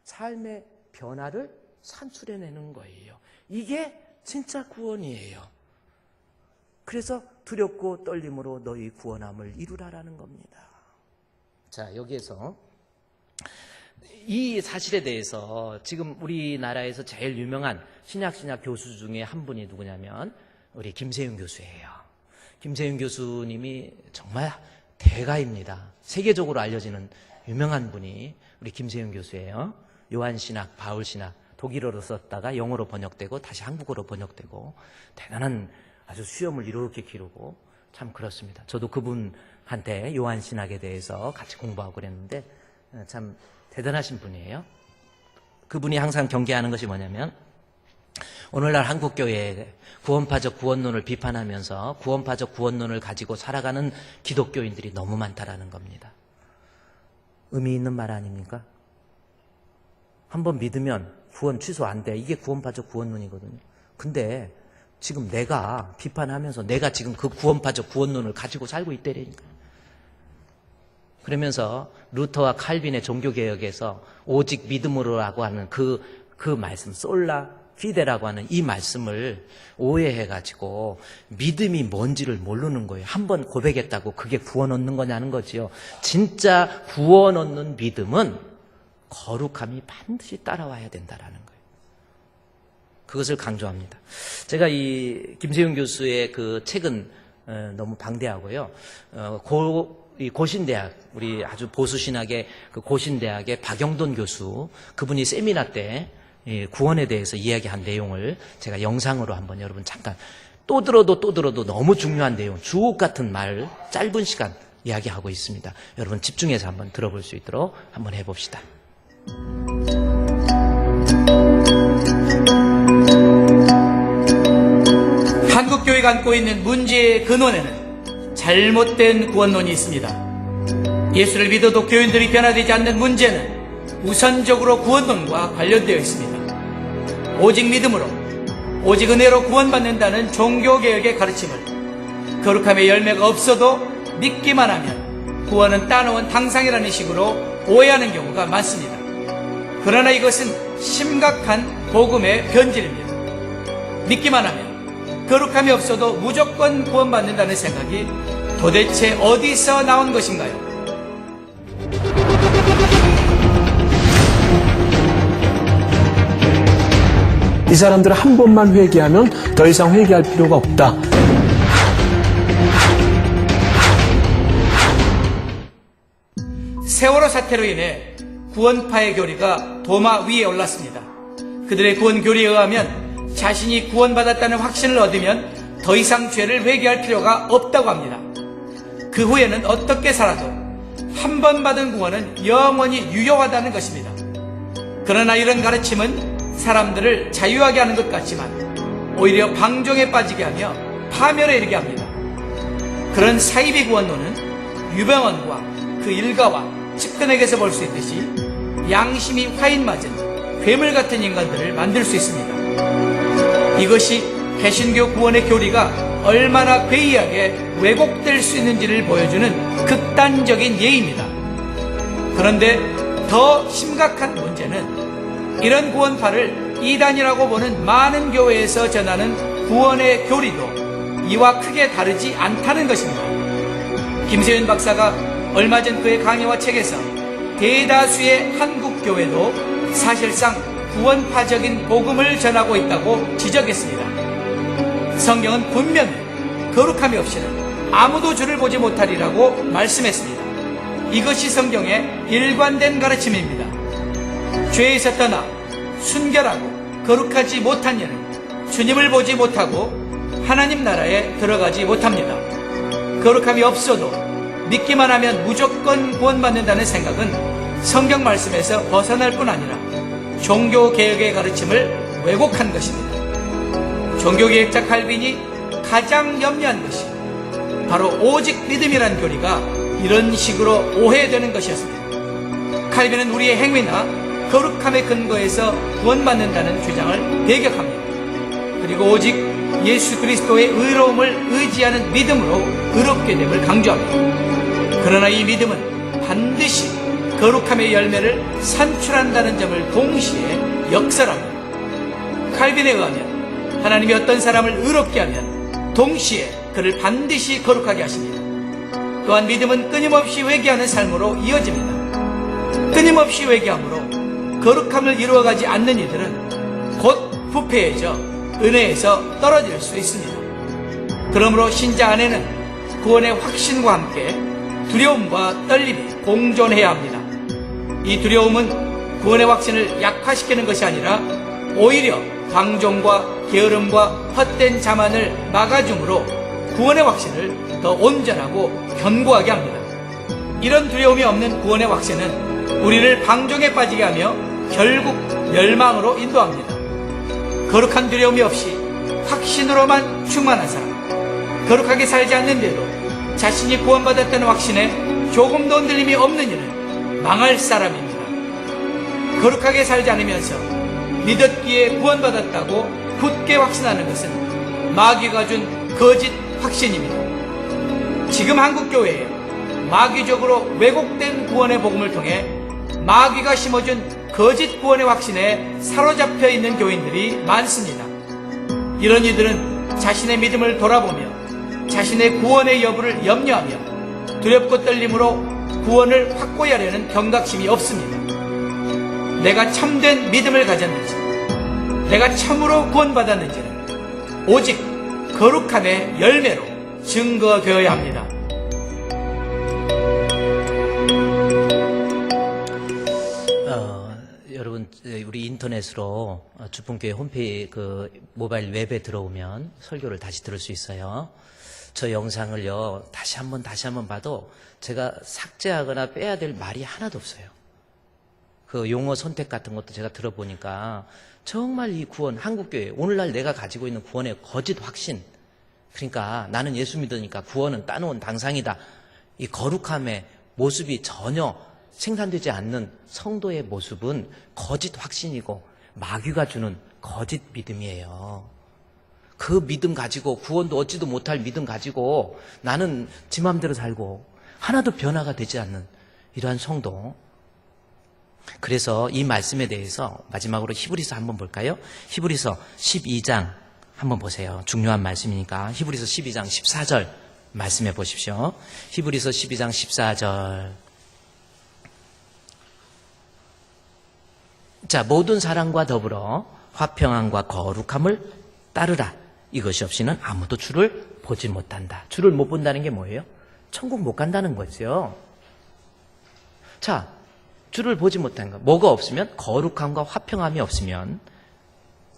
삶의 변화를 산출해내는 거예요. 이게 진짜 구원이에요. 그래서 두렵고 떨림으로 너희 구원함을 이루라라는 겁니다. 자, 여기에서 이 사실에 대해서 지금 우리나라에서 제일 유명한 신약 교수 중에 한 분이 누구냐면 우리 김세윤 교수예요. 김세윤 교수님이 정말 대가입니다. 세계적으로 알려지는 유명한 분이 우리 김세윤 교수예요. 요한신학, 바울신학 독일어로 썼다가 영어로 번역되고 다시 한국어로 번역되고 대단한 아주 수염을 이렇게 기르고 참 그렇습니다. 저도 그분한테 요한신학에 대해서 같이 공부하고 그랬는데 참 대단하신 분이에요. 그분이 항상 경계하는 것이 뭐냐면 오늘날 한국교회에 구원파적 구원론을 비판하면서 구원파적 구원론을 가지고 살아가는 기독교인들이 너무 많다라는 겁니다. 의미 있는 말 아닙니까? 한번 믿으면 구원 취소 안 돼. 이게 구원파적 구원론이거든요. 근데 지금 내가 비판하면서 내가 지금 그 구원파적 구원론을 가지고 살고 있다니까. 그러면서 루터와 칼빈의 종교개혁에서 오직 믿음으로라고 하는 그 말씀 솔라 피데라고 하는 이 말씀을 오해해가지고 믿음이 뭔지를 모르는 거예요. 한번 고백했다고 그게 구원 얻는 거냐는 거지요. 진짜 구원 얻는 믿음은 거룩함이 반드시 따라와야 된다라는 거예요. 그것을 강조합니다. 제가 이 김세윤 교수의 그 책은 너무 방대하고요. 이 고신대학, 우리 아주 보수신학의 그 고신대학의 박영돈 교수, 그분이 세미나 때 구원에 대해서 이야기한 내용을 제가 영상으로 한번 여러분 잠깐 또 들어도 너무 중요한 내용, 주옥 같은 말 짧은 시간 이야기하고 있습니다. 여러분 집중해서 한번 들어볼 수 있도록 한번 해봅시다. 한국교회가 안고 있는 문제의 근원에는 잘못된 구원론이 있습니다. 예수를 믿어도 교인들이 변화되지 않는 문제는 우선적으로 구원론과 관련되어 있습니다. 오직 믿음으로, 오직 은혜로 구원받는다는 종교개혁의 가르침을 거룩함의 열매가 없어도 믿기만 하면 구원은 따놓은 당상이라는 식으로 오해하는 경우가 많습니다. 그러나 이것은 심각한 복음의 변질입니다. 믿기만 하면 거룩함이 없어도 무조건 구원받는다는 생각이 도대체 어디서 나온 것인가요? 이 사람들은 한 번만 회개하면 더 이상 회개할 필요가 없다. 세월호 사태로 인해 구원파의 교리가 도마 위에 올랐습니다. 그들의 구원 교리에 의하면 자신이 구원받았다는 확신을 얻으면 더 이상 죄를 회개할 필요가 없다고 합니다. 그 후에는 어떻게 살아도 한 번 받은 구원은 영원히 유효하다는 것입니다. 그러나 이런 가르침은 사람들을 자유하게 하는 것 같지만 오히려 방종에 빠지게 하며 파멸에 이르게 합니다. 그런 사이비 구원론은 유병원과 그 일가와 측근에게서 볼 수 있듯이 양심이 화인 맞은 괴물 같은 인간들을 만들 수 있습니다. 이것이 개신교 구원의 교리가 얼마나 괴이하게 왜곡될 수 있는지를 보여주는 극단적인 예입니다. 그런데 더 심각한 문제는 이런 구원파를 이단이라고 보는 많은 교회에서 전하는 구원의 교리도 이와 크게 다르지 않다는 것입니다. 김세윤 박사가 얼마 전 그의 강의와 책에서 대다수의 한국 교회도 사실상 구원파적인 복음을 전하고 있다고 지적했습니다. 성경은 분명히 거룩함이 없이는 아무도 주를 보지 못하리라고 말씀했습니다. 이것이 성경의 일관된 가르침입니다. 죄에서 떠나 순결하고 거룩하지 못한 이는 주님을 보지 못하고 하나님 나라에 들어가지 못합니다. 거룩함이 없어도 믿기만 하면 무조건 구원받는다는 생각은 성경 말씀에서 벗어날 뿐 아니라 종교개혁의 가르침을 왜곡한 것입니다. 종교개혁자 칼빈이 가장 염려한 것이 바로 오직 믿음이란 교리가 이런 식으로 오해되는 것이었습니다. 칼빈은 우리의 행위나 거룩함의 근거에서 구원받는다는 주장을 배격합니다. 그리고 오직 예수 그리스도의 의로움을 의지하는 믿음으로 의롭게 됨을 강조합니다. 그러나 이 믿음은 반드시 거룩함의 열매를 산출한다는 점을 동시에 역설합니다. 칼빈에 의하면 하나님이 어떤 사람을 의롭게 하면 동시에 그를 반드시 거룩하게 하십니다. 또한 믿음은 끊임없이 회개하는 삶으로 이어집니다. 끊임없이 회개함으로 거룩함을 이루어가지 않는 이들은 곧 부패해져 은혜에서 떨어질 수 있습니다. 그러므로 신자 안에는 구원의 확신과 함께 두려움과 떨림이 공존해야 합니다. 이 두려움은 구원의 확신을 약화시키는 것이 아니라 오히려 방종과 게으름과 헛된 자만을 막아줌으로 구원의 확신을 더 온전하고 견고하게 합니다. 이런 두려움이 없는 구원의 확신은 우리를 방종에 빠지게 하며 결국 멸망으로 인도합니다. 거룩한 두려움이 없이 확신으로만 충만한 사람, 거룩하게 살지 않는데도 자신이 구원받았다는 확신에 조금도 흔들림이 없는 이는 망할 사람입니다. 거룩하게 살지 않으면서 믿었기에 구원받았다고 굳게 확신하는 것은 마귀가 준 거짓 확신입니다. 지금 한국교회에 마귀적으로 왜곡된 구원의 복음을 통해 마귀가 심어준 거짓 구원의 확신에 사로잡혀 있는 교인들이 많습니다. 이런 이들은 자신의 믿음을 돌아보며 자신의 구원의 여부를 염려하며 두렵고 떨림으로 구원을 확고히 하려는 경각심이 없습니다. 내가 참된 믿음을 가졌는지, 내가 참으로 구원받았는지는 오직 거룩함의 열매로 증거되어야 합니다. 여러분, 우리 인터넷으로 주품교회 홈페이지 모바일 웹에 들어오면 설교를 다시 들을 수 있어요. 저 영상을요 다시 한번 봐도 제가 삭제하거나 빼야 될 말이 하나도 없어요. 그 용어 선택 같은 것도 제가 들어보니까 정말 이 구원, 한국교회 오늘날 내가 가지고 있는 구원의 거짓 확신, 그러니까 나는 예수 믿으니까 구원은 따놓은 당상이다, 이 거룩함의 모습이 전혀 생산되지 않는 성도의 모습은 거짓 확신이고 마귀가 주는 거짓 믿음이에요. 그 믿음 가지고, 구원도 얻지도 못할 믿음 가지고 나는 지 맘대로 살고 하나도 변화가 되지 않는 이러한 성도. 그래서 이 말씀에 대해서 마지막으로 히브리서 한번 볼까요? 히브리서 12장 한번 보세요. 중요한 말씀이니까 히브리서 12장 14절 말씀해 보십시오. 히브리서 12장 14절. 자, 모든 사랑과 더불어 화평함과 거룩함을 따르라. 이것이 없이는 아무도 주를 보지 못한다. 주를 못 본다는 게 뭐예요? 천국 못 간다는 거죠. 자, 주를 보지 못하는 거. 뭐가 없으면? 거룩함과 화평함이 없으면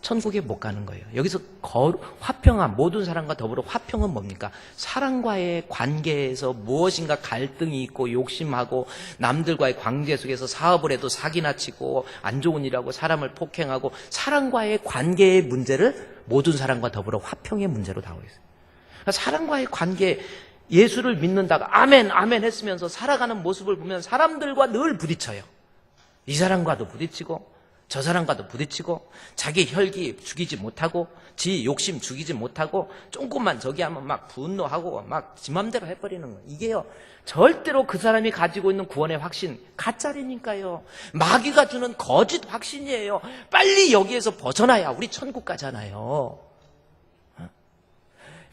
천국에 못 가는 거예요. 여기서 화평함, 모든 사람과 더불어 화평은 뭡니까? 사람과의 관계에서 무엇인가 갈등이 있고 욕심하고 남들과의 관계 속에서 사업을 해도 사기나 치고 안 좋은 일하고 사람을 폭행하고 사람과의 관계의 문제를 모든 사람과 더불어 화평의 문제로 다루고 있어요. 그러니까 사람과의 관계, 예수를 믿는다가 아멘 아멘 했으면서 살아가는 모습을 보면 사람들과 늘 부딪혀요. 이 사람과도 부딪히고 저 사람과도 부딪히고 자기 혈기 죽이지 못하고 지 욕심 죽이지 못하고 조금만 저기 하면 막 분노하고 막 지 맘대로 해버리는 거예요. 이게요 절대로 그 사람이 가지고 있는 구원의 확신 가짜리니까요. 마귀가 주는 거짓 확신이에요. 빨리 여기에서 벗어나야 우리 천국 가잖아요.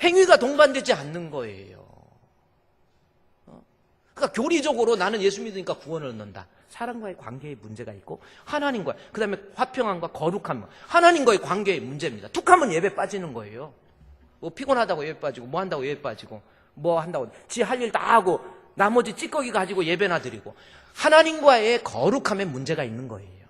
행위가 동반되지 않는 거예요. 그러니까 교리적으로 나는 예수 믿으니까 구원을 얻는다. 사람과의 관계에 문제가 있고 하나님과 그 다음에 화평함과 거룩함 하나님과의 관계에 문제입니다. 툭 하면 예배 빠지는 거예요. 뭐 피곤하다고 예배 빠지고 뭐 한다고 예배 빠지고 뭐 한다고 지 할 일 다 하고 나머지 찌꺼기 가지고 예배나 드리고 하나님과의 거룩함에 문제가 있는 거예요.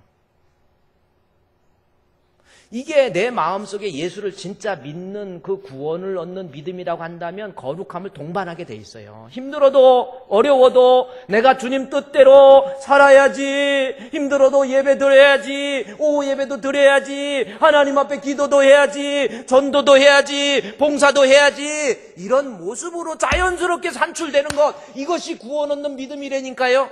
이게 내 마음속에 예수를 진짜 믿는 그 구원을 얻는 믿음이라고 한다면 거룩함을 동반하게 돼 있어요. 힘들어도 어려워도 내가 주님 뜻대로 살아야지. 힘들어도 예배 드려야지. 오후 예배도 드려야지. 하나님 앞에 기도도 해야지. 전도도 해야지. 봉사도 해야지. 이런 모습으로 자연스럽게 산출되는 것, 이것이 구원 얻는 믿음이라니까요.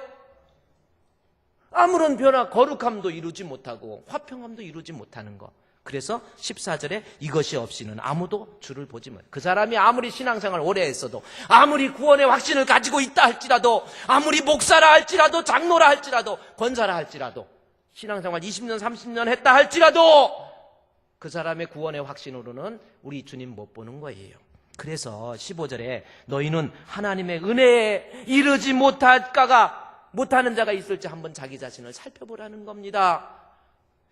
아무런 변화, 거룩함도 이루지 못하고 화평함도 이루지 못하는 것. 그래서 14절에 이것이 없이는 아무도 주를 보지 못해요. 그 사람이 아무리 신앙생활 오래 했어도, 아무리 구원의 확신을 가지고 있다 할지라도, 아무리 목사라 할지라도, 장로라 할지라도, 권사라 할지라도, 신앙생활 20년 30년 했다 할지라도 그 사람의 구원의 확신으로는 우리 주님 못 보는 거예요. 그래서 15절에 너희는 하나님의 은혜에 이르지 못하는 자가 있을지 한번 자기 자신을 살펴보라는 겁니다.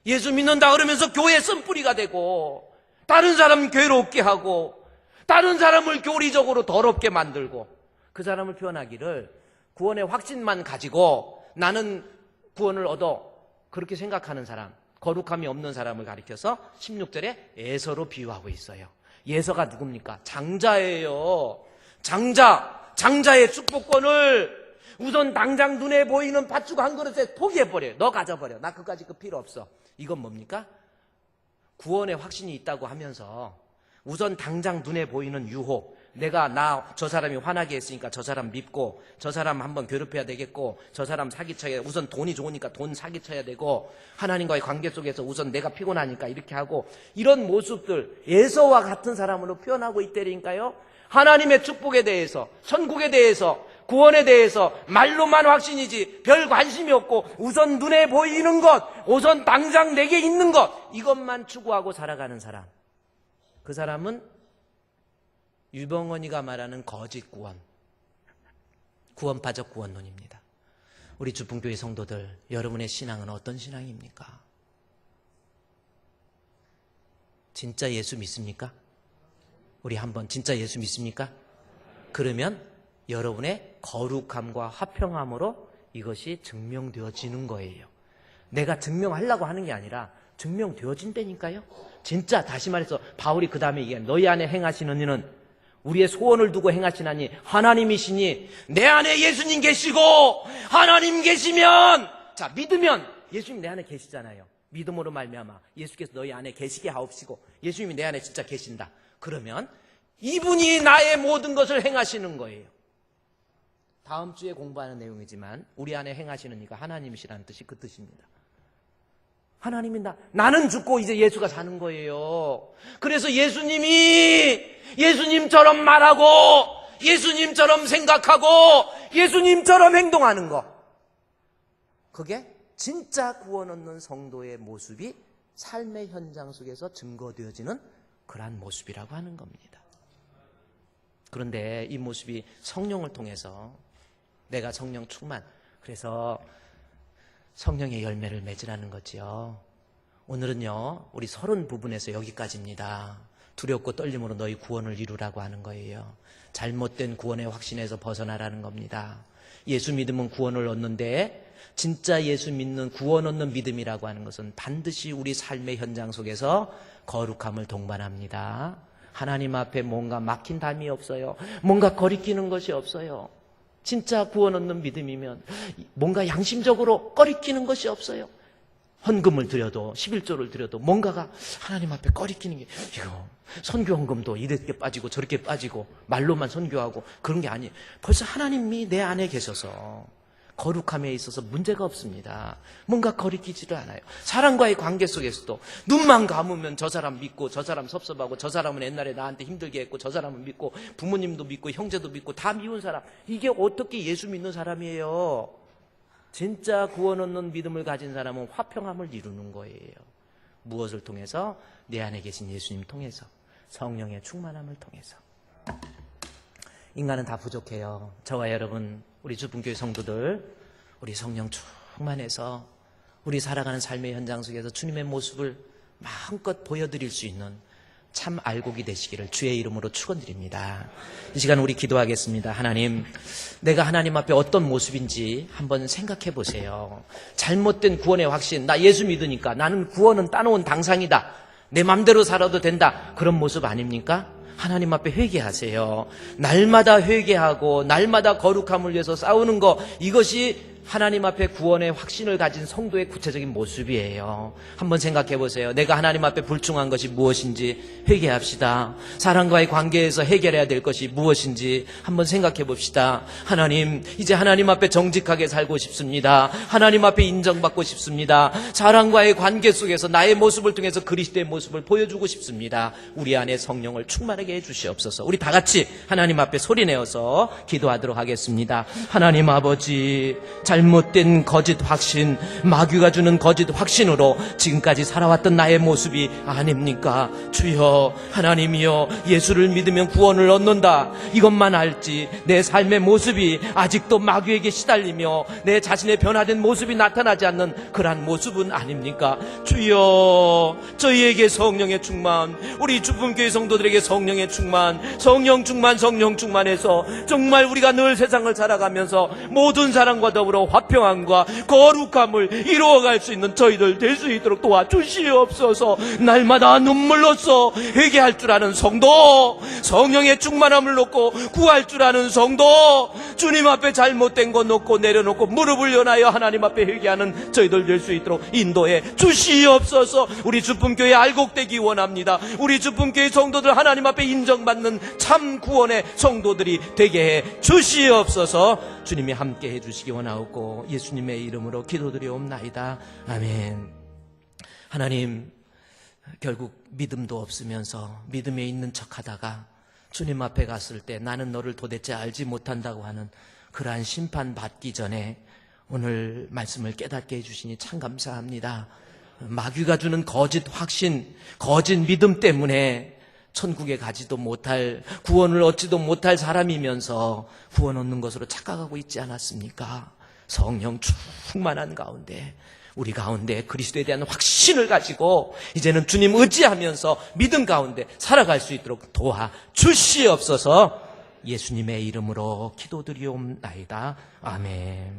예수 믿는다 그러면서 교회 쓴뿌리가 되고 다른 사람 괴롭게 하고 다른 사람을 교리적으로 더럽게 만들고 그 사람을 표현하기를 구원의 확신만 가지고 나는 구원을 얻어 그렇게 생각하는 사람, 거룩함이 없는 사람을 가리켜서 16절에 에서로 비유하고 있어요. 예서가 누굽니까? 장자예요. 장자의 축복권을 우선 당장 눈에 보이는 팥죽 한 그릇에 포기해버려요. 너 가져버려. 나 그까지 그 필요 없어. 이건 뭡니까? 구원의 확신이 있다고 하면서 우선 당장 눈에 보이는 유혹, 내가 저 사람이 화나게 했으니까 저 사람 밉고 저 사람 한번 괴롭혀야 되겠고 저 사람 사기쳐야, 우선 돈이 좋으니까 돈 사기쳐야 되고 하나님과의 관계 속에서 우선 내가 피곤하니까 이렇게 하고, 이런 모습들 에서와 같은 사람으로 표현하고 있다니까요. 하나님의 축복에 대해서, 천국에 대해서, 구원에 대해서 말로만 확신이지 별 관심이 없고 우선 눈에 보이는 것, 우선 당장 내게 있는 것, 이것만 추구하고 살아가는 사람, 그 사람은 유병헌이가 말하는 거짓 구원, 구원파적 구원론입니다. 우리 주풍교회 성도들, 여러분의 신앙은 어떤 신앙입니까? 진짜 예수 믿습니까? 우리 한번 진짜 예수 믿습니까? 그러면 여러분의 거룩함과 화평함으로 이것이 증명되어지는 거예요. 내가 증명하려고 하는 게 아니라 증명되어진다니까요. 진짜 다시 말해서 바울이 그 다음에 얘기해요. 너희 안에 행하시는 이는 우리의 소원을 두고 행하시나니 하나님이시니, 내 안에 예수님 계시고 하나님 계시면, 자 믿으면 예수님 내 안에 계시잖아요. 믿음으로 말미암아 예수께서 너희 안에 계시게 하옵시고, 예수님이 내 안에 진짜 계신다. 그러면 이분이 나의 모든 것을 행하시는 거예요. 다음 주에 공부하는 내용이지만 우리 안에 행하시는 이가 하나님이시라는 뜻이 그 뜻입니다. 하나님이다. 나는 죽고 이제 예수가 사는 거예요. 그래서 예수님처럼 말하고 예수님처럼 생각하고 예수님처럼 행동하는 거, 그게 진짜 구원 얻는 성도의 모습이 삶의 현장 속에서 증거되어지는 그러한 모습이라고 하는 겁니다. 그런데 이 모습이 성령을 통해서 내가 성령 충만, 그래서 성령의 열매를 맺으라는 거지요. 오늘은요 우리 30 부분에서 여기까지입니다. 두렵고 떨림으로 너희 구원을 이루라고 하는 거예요. 잘못된 구원의 확신에서 벗어나라는 겁니다. 예수 믿으면 구원을 얻는데, 진짜 예수 믿는 구원 얻는 믿음이라고 하는 것은 반드시 우리 삶의 현장 속에서 거룩함을 동반합니다. 하나님 앞에 뭔가 막힌 담이 없어요. 뭔가 거리끼는 것이 없어요. 진짜 구원 얻는 믿음이면 뭔가 양심적으로 꺼리끼는 것이 없어요. 헌금을 드려도 11조를 드려도 뭔가가 하나님 앞에 꺼리끼는 게, 이거 선교 헌금도 이렇게 빠지고 저렇게 빠지고 말로만 선교하고 그런 게 아니에요. 벌써 하나님이 내 안에 계셔서 거룩함에 있어서 문제가 없습니다. 뭔가 거리끼지를 않아요. 사람과의 관계 속에서도 눈만 감으면 저 사람 믿고 저 사람 섭섭하고 저 사람은 옛날에 나한테 힘들게 했고 저 사람은 믿고 부모님도 믿고 형제도 믿고 다 미운 사람, 이게 어떻게 예수 믿는 사람이에요? 진짜 구원 얻는 믿음을 가진 사람은 화평함을 이루는 거예요. 무엇을 통해서? 내 안에 계신 예수님 통해서, 성령의 충만함을 통해서. 인간은 다 부족해요. 저와 여러분, 우리 주분교회 성도들, 우리 성령 충만해서 우리 살아가는 삶의 현장 속에서 주님의 모습을 마음껏 보여드릴 수 있는 참 알곡이 되시기를 주의 이름으로 축원드립니다. 이 시간 우리 기도하겠습니다. 하나님, 내가 하나님 앞에 어떤 모습인지 한번 생각해 보세요. 잘못된 구원의 확신, 나 예수 믿으니까 나는 구원은 따놓은 당상이다, 내 맘대로 살아도 된다, 그런 모습 아닙니까? 하나님 앞에 회개하세요. 날마다 회개하고 날마다 거룩함을 위해서 싸우는 거, 이것이 하나님 앞에 구원의 확신을 가진 성도의 구체적인 모습이에요. 한번 생각해 보세요. 내가 하나님 앞에 불충한 것이 무엇인지 회개합시다. 사람과의 관계에서 해결해야 될 것이 무엇인지 한번 생각해 봅시다. 하나님, 이제 하나님 앞에 정직하게 살고 싶습니다. 하나님 앞에 인정받고 싶습니다. 사람과의 관계 속에서 나의 모습을 통해서 그리스도의 모습을 보여주고 싶습니다. 우리 안에 성령을 충만하게 해주시옵소서. 우리 다 같이 하나님 앞에 소리내어서 기도하도록 하겠습니다. 하나님 아버지, 잘못된 거짓 확신, 마귀가 주는 거짓 확신으로 지금까지 살아왔던 나의 모습이 아닙니까? 주여, 하나님이여, 예수를 믿으면 구원을 얻는다, 이것만 알지 내 삶의 모습이 아직도 마귀에게 시달리며 내 자신의 변화된 모습이 나타나지 않는 그러한 모습은 아닙니까? 주여, 저희에게 성령의 충만, 우리 주분교회 성도들에게 성령의 충만, 성령 충만, 성령 충만해서 정말 우리가 늘 세상을 살아가면서 모든 사람과 더불어 화평함과 거룩함을 이루어갈 수 있는 저희들 될 수 있도록 도와주시옵소서. 날마다 눈물로써 회개할 줄 아는 성도, 성령의 충만함을 놓고 구할 줄 아는 성도, 주님 앞에 잘못된 거 놓고 내려놓고 무릎을 연하여 하나님 앞에 회개하는 저희들 될 수 있도록 인도해 주시옵소서. 우리 주품교회 알곡되기 원합니다. 우리 주품교회 성도들 하나님 앞에 인정받는 참 구원의 성도들이 되게 해 주시옵소서. 주님이 함께 해주시기 원하옵고 예수님의 이름으로 기도드리옵나이다. 아멘. 하나님, 결국 믿음도 없으면서 믿음에 있는 척하다가 주님 앞에 갔을 때 나는 너를 도대체 알지 못한다고 하는 그러한 심판 받기 전에 오늘 말씀을 깨닫게 해주시니 참 감사합니다. 마귀가 주는 거짓 확신, 거짓 믿음 때문에 천국에 가지도 못할, 구원을 얻지도 못할 사람이면서 구원 얻는 것으로 착각하고 있지 않았습니까? 성령 충만한 가운데, 우리 가운데 그리스도에 대한 확신을 가지고 이제는 주님 의지하면서 믿음 가운데 살아갈 수 있도록 도와주시옵소서. 예수님의 이름으로 기도드리옵나이다. 아멘.